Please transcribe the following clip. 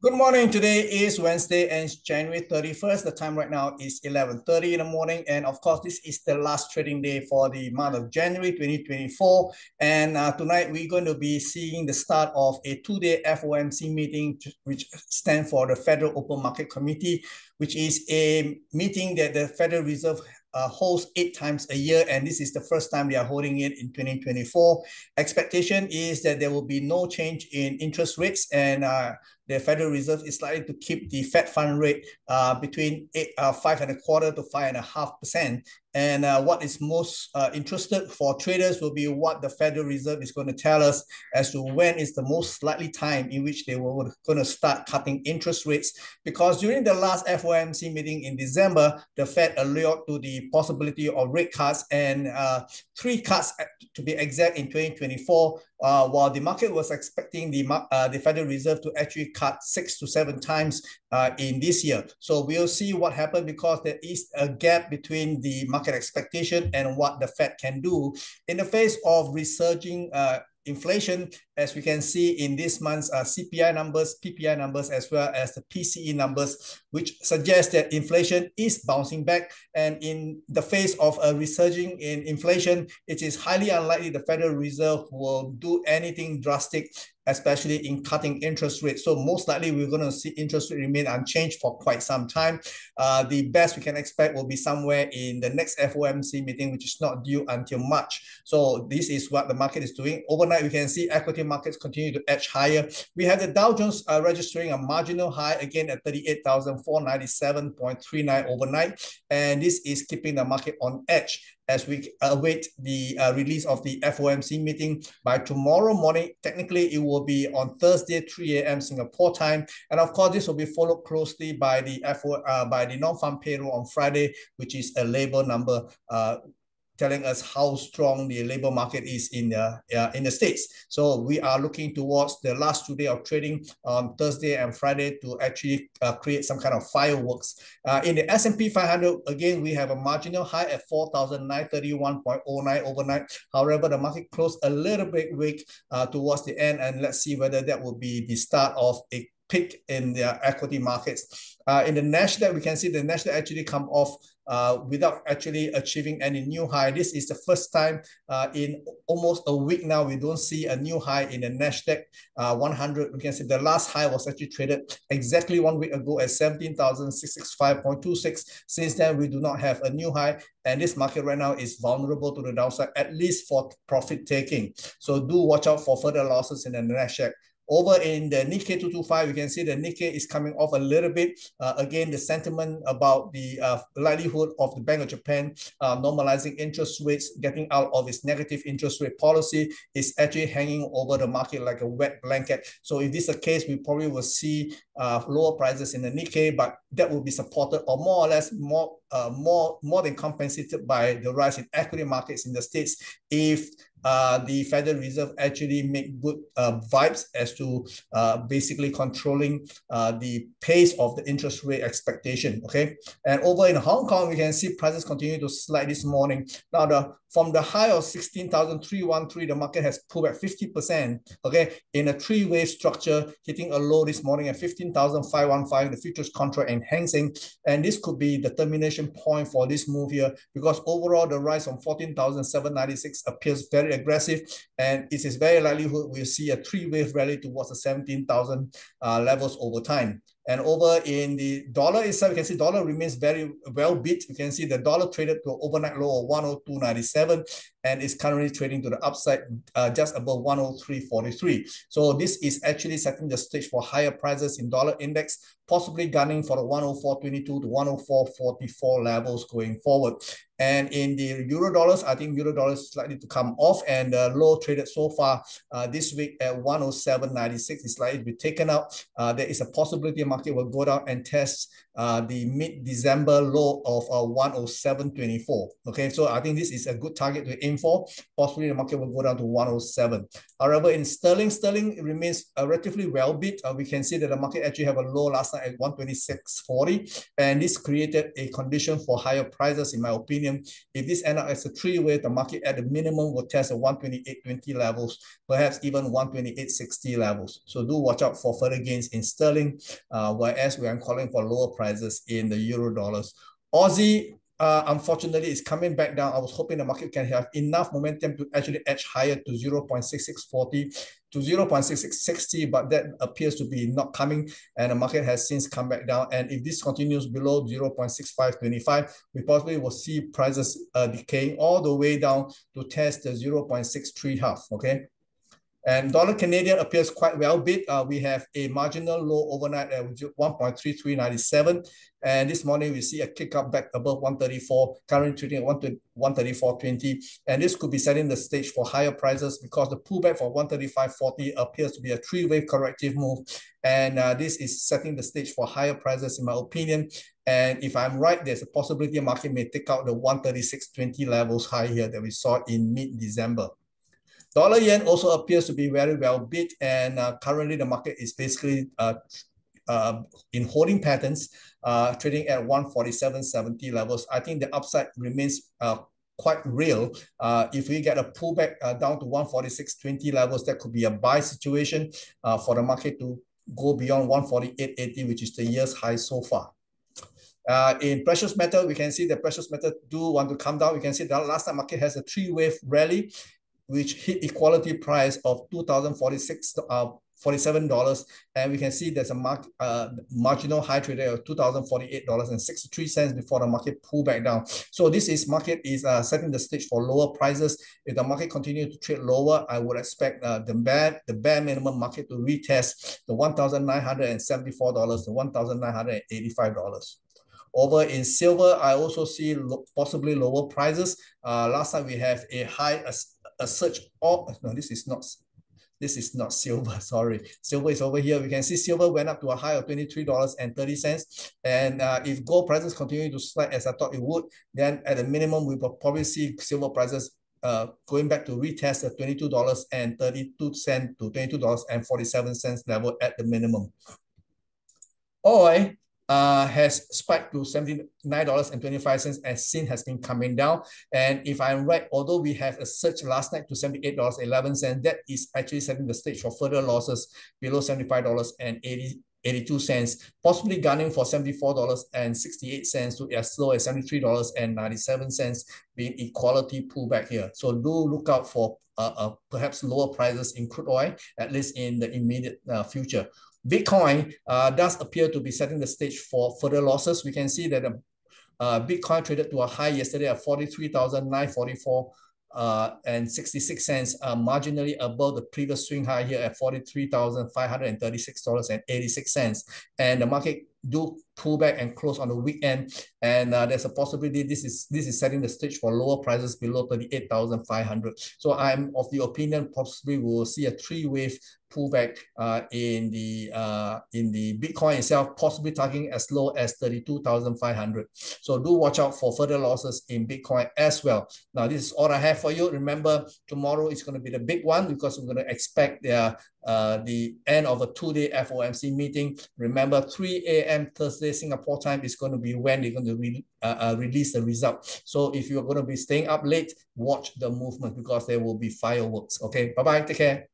Good morning. Today is Wednesday and it's January 31st. The time right now is 11:30 in the morning. And of course, this is the last trading day for the month of January 2024. And tonight we're going to be seeing the start of a two-day FOMC meeting, which stands for the Federal Open Market Committee, which is a meeting that the Federal Reserve hosts 8 times a year, and this is the first time they are holding it in 2024. Expectation is that there will be no change in interest rates, and the Federal Reserve is likely to keep the Fed fund rate between 5.25% to 5.5%. And what is most interested for traders will be what the Federal Reserve is going to tell us as to when is the most likely time in which they were going to start cutting interest rates. Because during the last FOMC meeting in December, the Fed allured to the possibility of rate cuts, and 3 cuts to be exact in 2024, while the market was expecting the Federal Reserve to actually cut 6 to 7 times in this year. So we'll see what happens, because there is a gap between the market expectation and what the Fed can do in the face of resurging inflation, as we can see in this month's CPI numbers, PPI numbers, as well as the PCE numbers, which suggest that inflation is bouncing back. And in the face of a resurging in inflation, it is highly unlikely the Federal Reserve will do anything drastic, especially in cutting interest rates. So most likely we're going to see interest rate remain unchanged for quite some time. The best we can expect will be somewhere in the next FOMC meeting, which is not due until March. So this is what the market is doing. Overnight, we can see equity markets continue to edge higher. We have the Dow Jones registering a marginal high again at 38,497.39 overnight. And this is keeping the market on edge as we await the release of the FOMC meeting by tomorrow morning. Technically, it will be on Thursday, 3 a.m. Singapore time. And of course, this will be followed closely by the non-farm payroll on Friday, which is a labor number telling us how strong the labor market is in the States. So we are looking towards the last 2 days of trading on Thursday and Friday to actually create some kind of fireworks. In the S&P 500, again, we have a marginal high at 4,931.09 overnight. However, the market closed a little bit weak towards the end, and let's see whether that will be the start of a peak in the equity markets. In the Nasdaq, we can see the Nasdaq actually come off without actually achieving any new high. This is the first time in almost a week now we don't see a new high in the Nasdaq 100. We can see the last high was actually traded exactly 1 week ago at 17,665.26. Since then, we do not have a new high, and this market right now is vulnerable to the downside, at least for profit taking. So do watch out for further losses in the Nasdaq. Over in the Nikkei 225, you can see the Nikkei is coming off a little bit. Again, the sentiment about the likelihood of the Bank of Japan normalizing interest rates, getting out of its negative interest rate policy, is actually hanging over the market like a wet blanket. So if this is the case, we probably will see lower prices in the Nikkei, but that will be supported or more or less more than compensated by the rise in equity markets in the States if the Federal Reserve actually make good vibes as to basically controlling the pace of the interest rate expectation. Okay, and over in Hong Kong, we can see prices continue to slide this morning. Now, from the high of 16,313, the market has pulled back 50%. Okay, in a 3-wave structure, hitting a low this morning at 15,515, the futures contract in Hang Seng, and this could be the termination point for this move here, because overall the rise from 14,796 appears very aggressive, and it is very likelihood we'll see a 3-wave rally towards the 17,000 levels over time. And over in the dollar itself, you can see dollar remains very well beat. You can see the dollar traded to an overnight low of 102.97 and is currently trading to the upside just above 103.43. So this is actually setting the stage for higher prices in dollar index, possibly gunning for the 104.22 to 104.44 levels going forward. And in the euro dollars, I think euro dollars is likely to come off, and the low traded so far this week at 107.96 is likely to be taken out. There is a possibility the market will go down and test the mid-December low of 107.24. Okay, so I think this is a good target to aim looking for. Possibly the market will go down to 107. However, in sterling remains relatively well bid. We can see that the market actually have a low last night at 126.40, and this created a condition for higher prices, in my opinion. If this end up as a three-way, the market at the minimum will test the 128.20 levels, perhaps even 128.60 levels. So do watch out for further gains in sterling, whereas we are calling for lower prices in the euro dollars. Aussie, unfortunately, is coming back down. I was hoping the market can have enough momentum to actually edge higher to 0.6640 to 0.6660, but that appears to be not coming, and the market has since come back down. And if this continues below 0.6525, we possibly will see prices decaying all the way down to test the 0.63 half, okay? And dollar Canadian appears quite well bid. We have a marginal low overnight at 1.3397. And this morning we see a kick up back above 134, currently trading at 134.20. And this could be setting the stage for higher prices because the pullback for 135.40 appears to be a three-wave corrective move. And this is setting the stage for higher prices, in my opinion. And if I'm right, there's a possibility the market may take out the 136.20 levels high here that we saw in mid-December. Dollar yen also appears to be very well bid, and currently the market is basically in holding patterns, trading at 147.70 levels. I think the upside remains quite real. If we get a pullback down to 146.20 levels, that could be a buy situation for the market to go beyond 148.80, which is the year's high so far. In precious metal, we can see the precious metal do want to come down. We can see the last time market has a three-wave rally, which hit equality price of $2,047, and we can see there's a marginal high traded of $2,048.63 before the market pull back down. So this is market is setting the stage for lower prices. If the market continues to trade lower, I would expect the bare minimum market to retest the $1,974 to $1,985. Over in silver, I also see possibly lower prices. Last time we have a high, a surge. Oh no, this is not silver. Sorry, silver is over here. We can see silver went up to a high of $23.30. And if gold prices continue to slide as I thought it would, then at a minimum we will probably see silver prices going back to retest the $22.32 to $22.47 level at the minimum. Oil has spiked to $79.25 as sin has been coming down. And if I'm right, although we have a surge last night to $78.11, that is actually setting the stage for further losses below $75.82, possibly gunning for $74.68 to as low as $73.97, being equality pullback here. So do look out for perhaps lower prices in crude oil, at least in the immediate future. Bitcoin does appear to be setting the stage for further losses. We can see that Bitcoin traded to a high yesterday at 43,944 and 66 cents, marginally above the previous swing high here at $43,536.86. And the market do pull back and close on the weekend, and there's a possibility this is setting the stage for lower prices below 38,500. So I'm of the opinion possibly we will see a three-wave pullback in the Bitcoin itself, possibly targeting as low as 32,500. So do watch out for further losses in Bitcoin as well. Now this is all I have for you. Remember, tomorrow is going to be the big one because we're going to expect the end of a two-day FOMC meeting. Remember, 3 a.m. Thursday Singapore time is going to be when they're going to release the result. So if you're going to be staying up late, watch the movement because there will be fireworks. Okay, bye-bye. Take care.